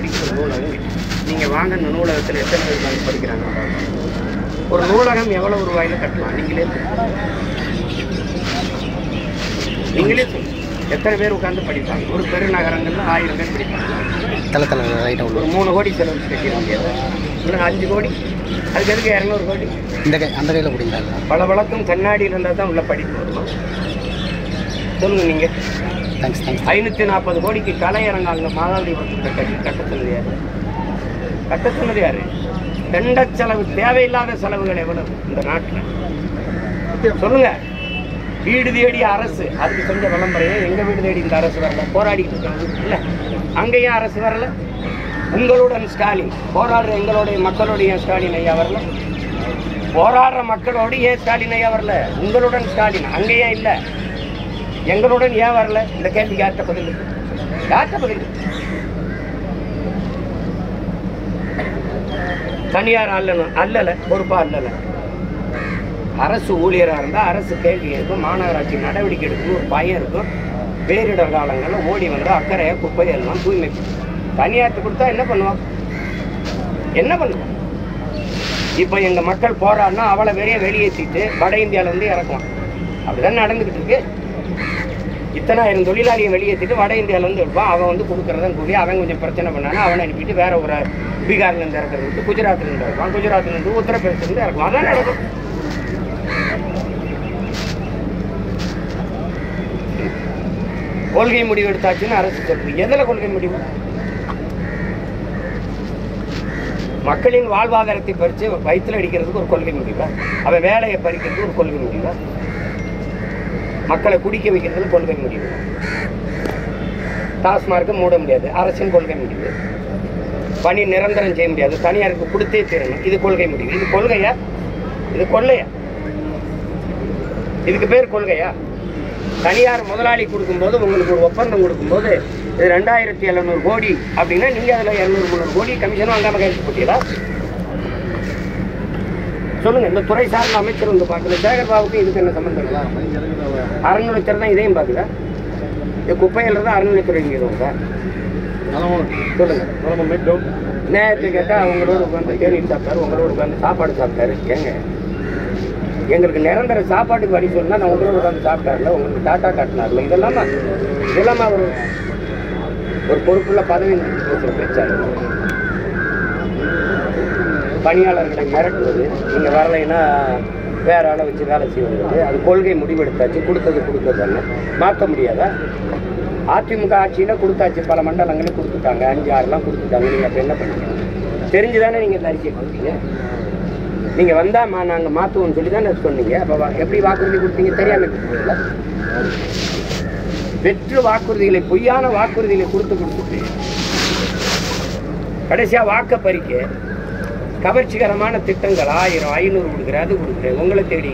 கோடிக்கு ஒரு நூலகம். நீங்கள் வாங்க, இந்த நூலகத்தில் எத்தனை பேர் படிக்கிறாங்க? ஒரு நூலகம் எவ்வளவு ரூபாயில் கட்டலாம்? நீங்களே சொல்லுங்கள். எத்தனை பேர் உட்காந்து படிப்பாங்க? ஒரு பெருநகரங்களில் 1000 பேர் படிப்பாங்க. ஒரு 3 கோடி செலவு கட்டிடுவாங்க. இல்லை 5 கோடி. அதுக்கு எதுக்கு 200 கோடி? அந்த கையில் பிடிக்கிறாங்க. பல வழக்கம் கண்ணாடியில் இருந்தால் தான் உள்ள படிப்பு வருமா? சொல்லுங்கள் நீங்கள். 540 கோடிக்கு கலையரங்காங்க மாதாவரிபுரத்தில் கட்டச்சொன்னது யார்? கட்டச்சொன்னது யார்? தண்ட செலவு, தேவையில்லாத செலவுகள் எவ்வளவு இந்த நாட்டில்? சொல்லுங்க. வீடு தேடி அரசு, அதுக்கு செஞ்ச விளம்பரையே எங்க வீடு தேடி இந்த அரசு வரல, போராடிட்டு இருக்காங்க இல்லை? அங்கேயும் அரசு வரல. உங்களுடன் ஸ்டாலின் போராடுற எங்களுடைய மக்களுடைய ஸ்டாலின் ஐயா வரல. போராடுற மக்களோடு ஏன் ஸ்டாலின் ஐயா வரல? உங்களுடன் ஸ்டாலின் அங்கேயே இல்லை, எங்களுடன் ஏன் வரல? இந்த கேள்வி யார்கிட்ட பதில்? யார்கிட்ட பதில்? தனியார் அல்லல, பொறுப்பா அல்லல. அரசு ஊழியராக இருந்தால் அரசு கேள்வி இருக்கும், மாநகராட்சி நடவடிக்கை எடுக்கணும், ஒரு பயம் இருக்கும். பேரிடர் காலங்களில் ஓடி வந்து அக்கறையாக குப்பை எல்லாம் தூய்மை. தனியார்த்து கொடுத்தா என்ன பண்ணுவோம்? என்ன பண்ணுவோம்? இப்போ எங்கள் மக்கள் போராடினா அவளை வெளியேற்றிட்டு வட இந்தியாவிலேருந்து இறக்குவான். அப்படிதான் நடந்துக்கிட்டு இருக்கு. இத்தனாயிரம் தொழிலாளியை வெளியேற்றிட்டு வட இந்தியாவிலேருந்து எடுப்பான். அவன் வந்து கொடுக்குறதான் கூலி. அவன் கொஞ்சம் பிரச்சனை பண்ணானா அவனை அனுப்பிட்டு வேற ஒரு பீகார்லேருந்து இறக்குறது விட்டு குஜராத்லேருந்து இறக்குவான், குஜராத்லேருந்து உத்தரப்பிரதேசிலேருந்து இறக்குவான். அதான் நடக்கும். கொள்கை முடிவு எடுத்தாச்சுன்னு அரசு சொல்லுது. எதில் கொள்கை முடிவு? மக்களின் வாழ்வாதாரத்தை பறித்து வயிற்றுல அடிக்கிறதுக்கு ஒரு கொள்கை முடிவா? அவன் வேலையை பறிக்கிறதுக்கு ஒரு கொள்கை முடிவா? மக்களை குடிக்க வைக்கிறதுல கொள்கை முடிவு. டாஸ்மார்க்கை மூட முடியாது, அரசின் கொள்கை முடிவு. பணி நிரந்தரம் செய்ய முடியாது, தனியாருக்கு கொடுத்தே தீரணும், இது கொள்கை முடிவு. இது கொள்கையா? இது கொள்ளையா? இதுக்கு பேர் கொள்கையா? தனியார் முதலாளி கொடுக்கும்போது, உங்களுக்கு ஒரு ஒப்பந்தம் கொடுக்கும்போது இது 2700 கோடி அப்படின்னா நீங்கள் அதில் 200-300 கோடி கமிஷனும் வாங்காமல் கையெழுத்து போட்டீங்களா? சொல்லுங்கள். இந்த துறை சார்ந்த அமைச்சர் வந்து பார்க்கல. சேகர் பாபுக்கு இதுக்கு என்ன சம்பந்தம்? அறநிலையத்துறை தான் இதையும் பார்க்குதா? இது குப்பையில் தான் அறநிலையத்துறை இங்கே சார். சொல்லுங்கள். நேரத்தை கேட்டால் அவங்களோட உட்காந்து தேநீர் சாப்பிட்டாரு, உங்களோட உட்காந்து சாப்பாடு சாப்பிட்டாரு. ஏங்க, எங்களுக்கு நிரந்தர சாப்பாட்டுக்கு வழி சொன்னால் நான் உங்களோட உட்காந்து சாப்பிட்டாருல, உங்களுக்கு டாட்டா காட்டினார்ல, இதெல்லாமா ஒரு பொறுப்புள்ள பதவி பேச்சாரு. பணியாளர்களை மிரட்டுவது, நீங்கள் வரலைன்னா வேற ஆளை வச்சு வேலை செய்வது, அது கொள்கை முடிவெடுத்தாச்சு. கொடுத்தது மாற்ற முடியாதா? அதிமுக ஆட்சியில் கொடுத்தாச்சு, பல மண்டலங்களும் கொடுத்துட்டாங்க, 5-6 கொடுத்துட்டாங்க. நீங்கள் அப்போ என்ன பண்ணீங்க? தெரிஞ்சுதானே நீங்கள் இந்த அறிக்கையை கொடுத்தீங்க? நீங்கள் வந்தால் நாங்கள் மாற்றுவோம்னு சொல்லி தானே சொன்னீங்க. அப்போ எப்படி வாக்குறுதி கொடுத்தீங்க? தெரியாமல் கொடுத்தீங்களா? வெற்று வாக்குறுதிகளை, பொய்யான வாக்குறுதிகளை கொடுத்துட்டு கடைசியாக வாக்க பறிக்க கவர்ச்சிகரமான திட்டங்கள் 1000, 500 கொடுக்குறேன், அது கொடுக்குறேன், உங்களை தேடி.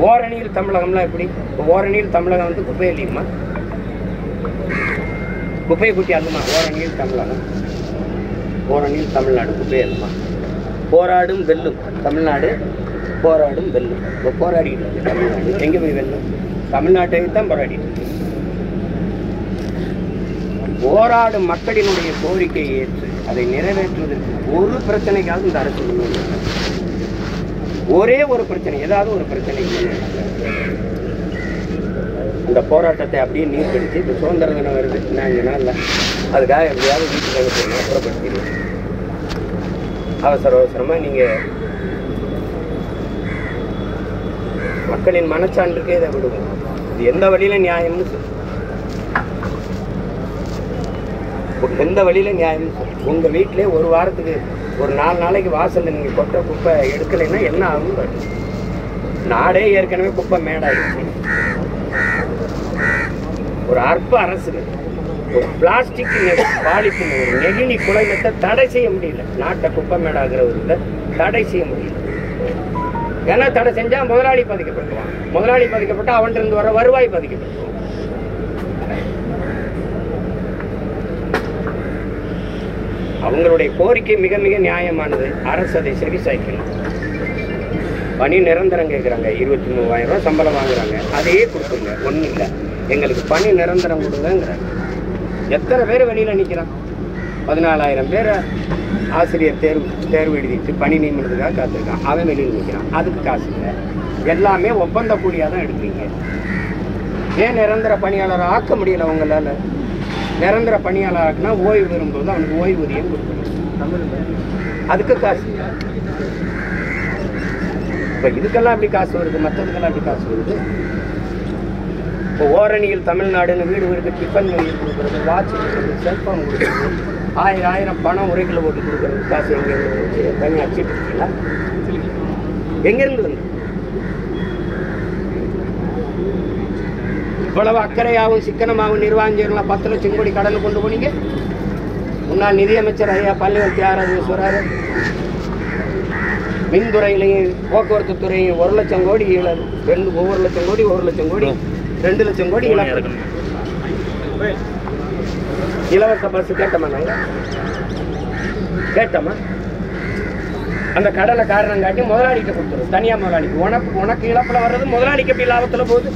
ஓரணியில் தமிழகம்லாம் எப்படி? இப்போ ஓரணியில் தமிழகம் வந்து குப்பை இல்லையுமா? குப்பையை கூட்டி அல்லுமா? ஓரணியில் தமிழகம், ஓரணியில் தமிழ்நாடு குப்பை அல்லுமா? போராடும் வெல்லும் தமிழ்நாடு, போராடும் வெல்லும். இப்போ போராடிட்டு இருக்கு தமிழ்நாடு. எங்கே போய் வெல்லும்? தமிழ்நாட்டை தான் போராடிட்டு இருக்கு. போராடும் மக்களினுடைய கோரிக்கையை ஏற்று அதை நிறைவேற்றுவதற்கு ஒரு பிரச்சனைக்காக இந்த அரசு ஒரே ஒரு பிரச்சனை, ஏதாவது ஒரு பிரச்சனை அந்த போராட்டத்தை அப்படியே நீர் கடிச்சு இப்போ சுதந்திர தினம் வருது, நான் இல்லை அதுக்காக எப்படியாவது வீட்டுக்காக அப்புறப்படுத்திடுவேன். அவசரமாக நீங்கள் மக்களின் மனச்சான்றுக்கே இதை விடுவோம். இது எந்த வழியில் நியாயம்னு சொல்லு, எந்த வழியில் நியாயம்னு சொல்லு. உங்கள் வீட்டிலே ஒரு வாரத்துக்கு ஒரு 4 நாளைக்கு வாசலில் நீங்கள் கொட்ட குப்பை எடுக்கலைன்னா என்ன ஆகும்? நாடே ஏற்கனவே குப்பை மேடாயிடுச்சு. ஒரு அற்ப அரசு ஒரு பிளாஸ்டிக் பாலித்தீன், ஒரு நெகிழி குலைமத்தை தடை செய்ய முடியல. நாட்டை குப்பை மேடாகிறவர்களை தடை செய்ய முடியல. ஏன்னா தடை செஞ்சால் முதலாளி பாதிக்கப்பட்டுவான். முதலாளி பாதிக்கப்பட்டால் அவன்கிட்ட வர வருவாய் பாதிக்கப்பட்டுவான். அவங்களுடைய கோரிக்கை மிக மிக நியாயமானது. அரசு அதை சரி சாய்க்கணும். பணி நிரந்தரம் கேட்குறாங்க, 23,000 ரூபா சம்பளம் வாங்குறாங்க, அதையே கொடுத்துருங்க. ஒன்றும் இல்லை, எங்களுக்கு பணி நிரந்தரம் கொடுங்கிறாங்க. எத்தனை பேர் வெளியில் நிற்கிறான்? 14,000 பேர் ஆசிரியர் தேர்வு எழுதிட்டு பணி நியமனத்துக்காக காத்திருக்கான். அவன் வெளியில் நிற்கிறான். அதுக்கு காசு இல்லை. எல்லாமே ஒப்பந்த கூலியாக தான் எடுக்கிறீங்க. ஏன் நிரந்தர பணியாளரை ஆக்க முடியல அவங்களால? நிரந்தர பணியாளர் ஆக்குனா ஓய்வு வரும்போது அவனுக்கு ஓய்வூதியம் கொடுக்கணும். அதுக்கு காசு. இப்போ இதுக்கெல்லாம் எப்படி காசு வருது? மற்றதுக்கெல்லாம் எப்படி காசு வருது? இப்போ ஓரணியில் தமிழ்நாடுன்னு வீடு வீடுக்கு டிஃபன் பண்ணி கொடுக்குறது, வாட்ச் கொடுக்குறது, செல்ஃபோன் கொடுக்குறது, 1000 பணம் உரைக்கில் போட்டு கொடுக்குறது. காசு எங்கேருந்து தனியாக அடிச்சுட்டு இருக்கீங்களா? எங்கேருந்து வந்து இவ்வளவு அக்கறையாகவும் சிக்கனமாகவும் நிர்வாகம் செய்யலாம்? 10 லட்சம் கோடி கடன் கொண்டு போனீங்க. முன்னாள் நிதியமைச்சர் ஐயா பள்ளிவல் தியாகராஜன் சொல்றாரு, மின்துறையிலையும் போக்குவரத்து துறையும் 1 லட்சம் கோடி ஒவ்வொரு லட்சம் கோடி 1 லட்சம் கோடி 2 லட்சம் கோடி இழப்பு. இலவச பஸ் கேட்டோமா? நாங்கள் கேட்டோமா? அந்த கடலை காரணம் காட்டி முதலாளிகிட்ட கொடுத்துரும். தனியார் முதலாளிக்கு உனக்கு இழப்பில் வர்றது முதலாளிக்கு எப்படி லாபத்தில் போகுது?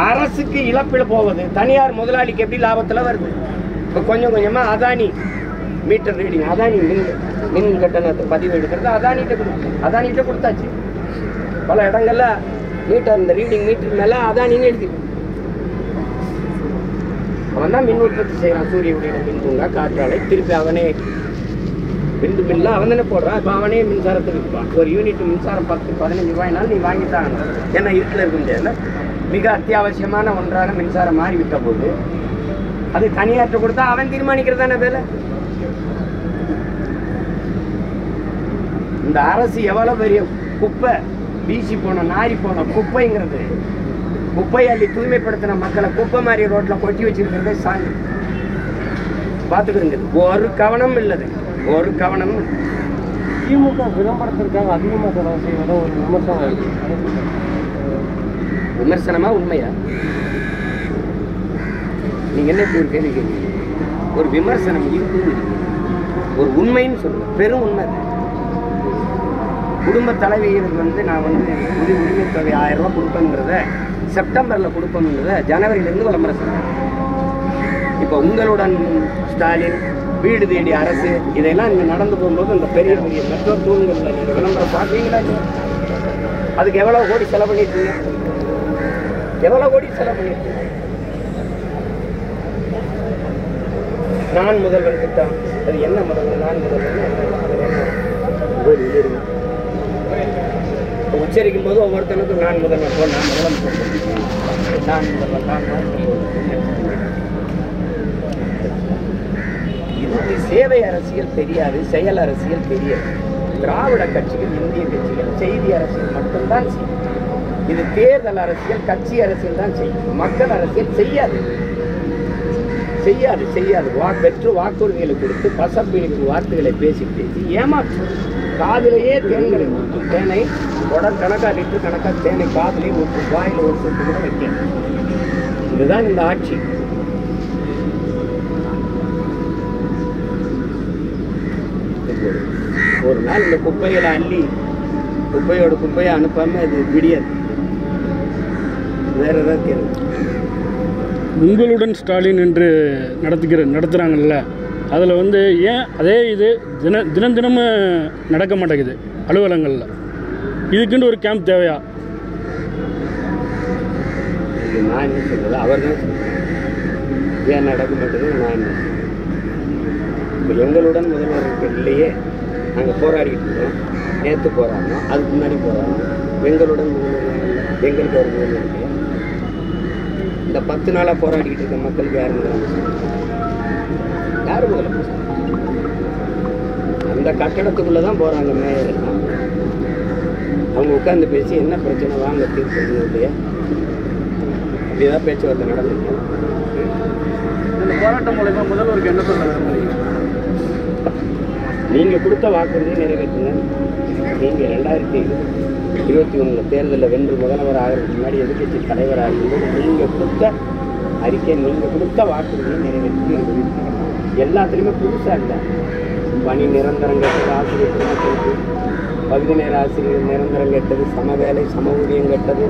அரசுக்கு இழப்பில் போவது தனியார் முதலாளிக்கு எப்படி லாபத்தில் வருது? இப்போ கொஞ்சம் கொஞ்சமாக அதானி மீட்டர் ரீடிங், அதானி மின் கட்டணத்தை பதிவு எடுக்கிறது அதானிகிட்ட கொடுத்தாச்சு. பல இடங்கள்ல மீட்டர் இந்த ரீடிங் மீட்டர் மேலே அதானின்னு எழுதி அவன் தான் மின் உற்பத்தி செய்கிறான். சூரிய ஒளியில மின் தூங்கா காற்றாலை திருப்பி அவனே விண்டு மில்ல அவன் தானே போடுறான். இப்போ அவனே மின்சாரத்துக்கு விற்பான். ஒரு யூனிட் மின்சாரம் 10-15 ரூபாய்னாலும் நீ வாங்கித்தான். ஏன்னா இருட்டில் இருக்க முடியாது. மிக அத்தியாவசியமான ஒன்றாக மின்சாரம் மாறிவிட்ட போது அது தனியாற்ற கொடுத்தா அவன் தீர்மானிக்கிறதான வேலை. இந்த அரசு எவ்வளவு பெரிய குப்பை, வீசி போன நாரி போன குப்பைங்கிறது. குப்பை அள்ளி தூய்மைப்படுத்தின மக்களை குப்பை மாதிரி ரோட்ல கொட்டி வச்சிருக்கிறதே சாமி பார்த்துக்கிறீங்க. ஒரு கவனம் இல்லது, ஒரு கவனம். திமுக விளம்பரத்திற்காக அதிகமாக செலவு செய்வதோ ஒரு விமர்சனம் இருக்கு. விமர்சனமா உண்மையா? நீங்க என்ன இப்படி ஒரு கேள்வி கேட்குறீங்க? ஒரு விமர்சனம் இருக்குன்னு ஒரு உண்மைன்னு சொல்லுங்க. பெரும் உண்மை. குடும்ப தலைவியருக்கு நான் உரிமை தொகை 1000 ரூபாய் கொடுப்பேங்கிறத செப்டம்பரில் கொடுப்போம்ன்றத ஜனவரியிலேருந்து விளம்பரம் சொன்னேன். இப்போ உங்களுடன் ஸ்டாலின், வீடு தேடி அரசு, இதெல்லாம் நீங்கள் நடந்து போகும்போது இந்த பெரிய பெரிய மெட்ரோ தூண்களில் நீங்கள் விளம்பரம் பார்ப்பீங்களா? அதுக்கு எவ்வளோ கோடி செலவு பண்ணியிருக்கீங்க? எவ்வளோ கோடி செலவு பண்ணியிருக்கீங்க? நான் முதல்வன் திட்டம், அது என்ன முதல்வன்? நான் முதல்வன் உச்சரிக்கும் போது ஒவ்வொருத்தனுக்கும் நான் முதல்வன் போ, நான் முதல்வன், நான் முதல்வன், நான் இது சேவை அரசியல் தெரியாது, செயல் அரசியல் தெரியாது. திராவிட கட்சிகள், இந்திய கட்சிகள் செய்தி அரசியல் மட்டும்தான் செய்யும். இது தேர்தல் அரசியல், கட்சி அரசியல் தான் செய்யும். மக்கள் அரசியல் செய்யாது, செய்யாது, செய்யாது. பெற்று வாக்குறுதிகளை கொடுத்து பசப்பிடிப்பு வார்த்தைகளை பேசி பேசி ஏமாற்று. காதிலேயே தேன்களை ஊற்றும். தேனை கணக்காக லிட்டர் கணக்காக தேனை காதிலே ஊற்றும். வாயில் ஒரு சொட்டு கூட வைக்கணும். இதுதான் இந்த ஆட்சி. ஒரு நாள் இந்த குப்பைகளை அள்ளி குப்பையை அனுப்பாம அது விடியாது. வேற ஏதாவது கேள்வி? உங்களுடன் ஸ்டாலின் என்று நடத்துகிறாங்கல்ல, அதில் ஏன் அதே இது தினம் தினமும் நடக்க மாட்டேங்குது அலுவலகங்களில்? இதுக்குன்னு ஒரு கேம்ப் தேவையா? நான் என்ன சொல்றது, அவர் தான் ஏன் நடக்க மாட்டேங்குது. நான் என்ன இப்போ எங்களுடன் முதல்வர் இல்லையே, நாங்கள் போராடிக்கிட்டு இருக்கோம். நேற்று போராடணும், அதுக்கு முன்னாடி போராடணும். எங்களுடன் முதல்வர், எங்களுக்கு ஒரு முதல்வர் இல்லையா? இந்த 10 நாளாக போராடிக்கிட்டு இருக்க மக்களுக்கு யார் முதல்வர்? யார் முதல்வர்? அந்த கட்டடத்துக்குள்ளே தான் போகிறாங்க மேயர் எல்லாம். அவங்க உட்காந்து பேசி என்ன பிரச்சனை வாங்க தீர்ப்பு இல்லையா? அப்படிதான் பேச்சுவார்த்தை நடந்துருக்கு. இந்த போராட்டம் மூலமா முதல்வருக்கு என்ன சொல்ல விரும்புறீங்க? நீங்கள் கொடுத்த வாக்குறுதியை நிறைவேற்றுங்க. நீங்கள் 2021 தேர்தலில் வென்று முதல்வர் ஆகிறதுக்கு முன்னாடி எதிர்கட்சி தலைவராக இருக்கும்போது நீங்கள் கொடுத்த அறிக்கை, நீங்கள் கொடுத்த வாக்குறுதியை நிறைவேற்றி எல்லாத்துலேயுமே புதுசாக இல்லை. பணி நிரந்தரம் கேட்டது, ஆசிரியர் கேட்டது, பகுதி நேர ஆசிரியர் நிரந்தரம் கேட்டது, சம வேலை சம ஊதியம் கேட்டது,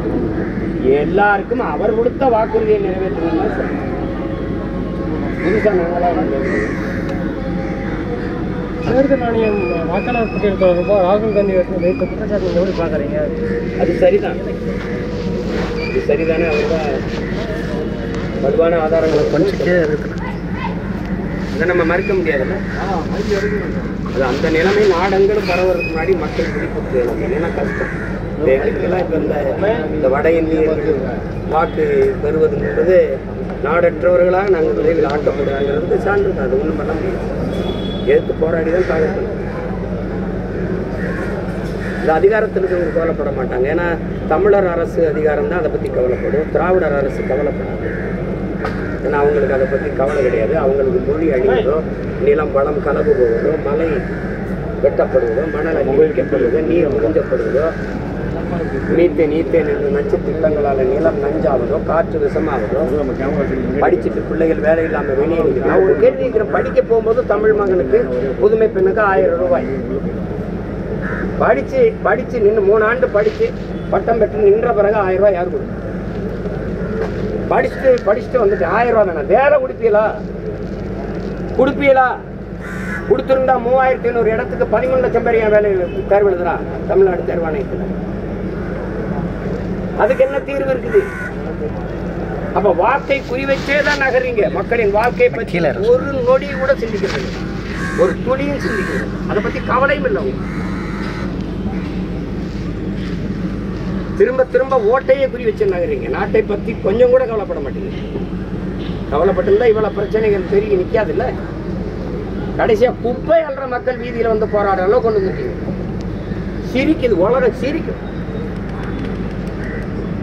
எல்லாருக்கும் அவர் கொடுத்த வாக்குறுதியை நிறைவேற்றணும்னா சொல்லுங்கள். புதுசாக நாங்களாம் தேர்தல் ஆணையம் வாக்காளர் பட்டியல் தொடர்பாக ராகுல் காந்தி வைத்த குற்றச்சாட்டு நீங்கள் எப்படி பார்க்குறீங்க? அது சரிதான், இது சரிதானே. அவங்க தான் வலுவான ஆதாரங்களை கொஞ்சிட்டே இருக்குது. இதை நம்ம மறுக்க முடியாதுல்ல. அது அந்த நிலைமை நாடெங்களும் பரவறதுக்கு முன்னாடி மக்கள் விழிப்புக்கு இல்லைன்னா கஷ்டம். எங்களுக்கெல்லாம் இப்போ இந்த வட இந்தியர்கள் வாக்கு பெறுவதுன்றது நாடற்றவர்களாக நாங்கள் விரைவில் ஆக்கப்படுறாங்கிறது சான்று தான். அது ஒன்றும் பண்ண முடியாது. எதிர்த்து போராடி தான் காணப்படும். இந்த அதிகாரத்தில் இருக்கிறவங்க கவலைப்பட மாட்டாங்க. ஏன்னா தமிழர் அரசு அதிகாரம் தான் அதை பற்றி கவலைப்படும். திராவிடர் அரசு கவலைப்படாது. ஏன்னா அவங்களுக்கு அதை பற்றி கவலை கிடையாது. அவங்களுக்கு மொழி அழிவதோ, நிலம் வளம் கலவு போவதோ, மலை வெட்டப்படுவதோ, மணல் அழிக்கப்படுவதோ, நீர் உறிஞ்சப்படுவதோ, நீத்தேன் என்று நச்சு திட்டங்களால் நிலம் நஞ்சாவதோ, காற்று விஷமாவதோ, படிச்சுட்டு பிள்ளைகள் வேலை இல்லாமல் வெளியே நான் ஒரு கேள்வி இருக்கிறேன். படிக்க போகும்போது தமிழ் மகனுக்கு புதுமை பெண்ணுக்கு 1000 ரூபாய் படிச்சு நின்று 3 ஆண்டு படிச்சு பட்டம் பெற்று நின்ற பிறகு 1000 ரூபாய் யாரு கொடுக்கும்? படிச்சுட்டு வந்துட்டு 1000 ரூபாய் தானே. வேலை கொடுப்பீங்களா? கொடுத்துருந்தா 3500 இடத்துக்கு 13 லட்சம் பேர் என் வேலை தேர்வு எழுதுறா தமிழ்நாடு தேர்வாணையத்தில். அதுக்கு என்ன தீர்வு இருக்குது? அப்ப வாக்கை குறி வச்சே தான் நகர்றீங்க. மக்களின் வாழ்க்கையை பற்றி ஒரு நொடி கூட சிந்திக்கிறது, ஒரு துளியும் சிந்திக்கிறது, அதை பத்தி கவலையும் இல்லை. திரும்ப ஓட்டையே குறி வச்சு நகர்றீங்க. நாட்டை பத்தி கொஞ்சம் கூட கவலைப்பட மாட்டீங்க. கவலைப்பட்டிருந்தா இவ்வளவு பிரச்சனைகள் பெருகி நிக்காது இல்ல. கடைசியா குப்பை அல்ற மக்கள் வீதியில வந்து போராடுற அளவு கொண்டு வந்துட்டீங்க. சிரிக்குது, உலகம் சிரிக்கும்.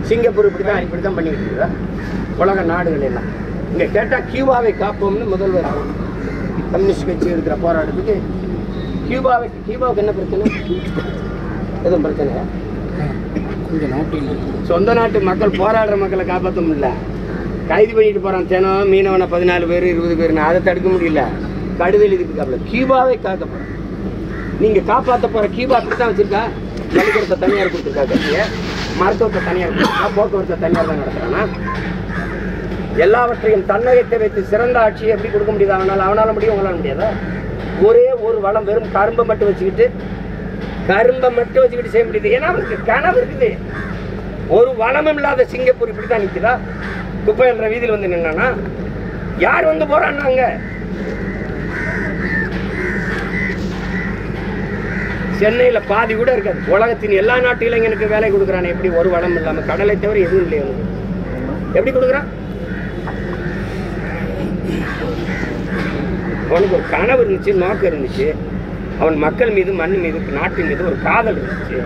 சிங்கப்பூர் இப்படிதான் பண்ணிக்கிட்டு இருக்கா உலக நாடுகள் எல்லாம். இங்க கேட்டா கியூபாவை காப்போம்னு முதல்வர் கம்யூனிஸ்ட் கட்சி இருக்கிற போராட்டத்துக்கு கியூபாவுக்கு என்ன பிரச்சனை? எதுவும் பிரச்சனையா? சொந்த நாட்டு மக்கள் போராடுற மக்களை காப்பாற்ற முடியல. கைது பண்ணிட்டு போறான். தினம் மீனவனை 14 பேர் 20 பேர். அதை தடுக்க முடியல. கடுதல் இதுக்கு காப்பல. கியூபாவை காக்க போற. நீங்க காப்பாற்ற போற கியூபா அப்படித்தான் வச்சிருக்கா. பள்ளிக்கூடத்தை தனியார் கொடுத்துருக்கா, கட்சியை மருத்துவத்தை தனியார் கொடுத்துருக்கா, போக்குவரத்தை தனியார் தான் நடத்துறானா? எல்லாவற்றையும் தன்னகத்தை வைத்து சிறந்த ஆட்சியை எப்படி கொடுக்க முடியுது? அவனால முடியும், உங்களால முடியாதா? ஒரே ஒரு வளம், வெறும் கரும்பை மட்டும் வச்சுக்கிட்டு செய்ய முடியுது. ஏன்னா அவனுக்கு கனவு இருக்குது. ஒரு வளமும் இல்லாத சிங்கப்பூர் இப்படித்தான் நிக்குதா? குப்பை என்ற வீதியில் வந்து நின்னா யார் வந்து போறான்னாங்க? சென்னையில பாதி கூட இருக்காது. உலகத்தின் எல்லா நாட்டு இளைஞனுக்கு வேலை கொடுக்குறானே. எப்படி ஒரு வளம் இல்லாம? கடலை தவிர எதுவும் இல்லையா? எப்படி கொடுக்குறான்? அவனுக்கு ஒரு கனவு இருந்துச்சு, நோக்கம் இருந்துச்சு. அவன் மக்கள் மீது, மண் மீது, நாட்டின் மீது ஒரு காதல் இருந்துச்சு.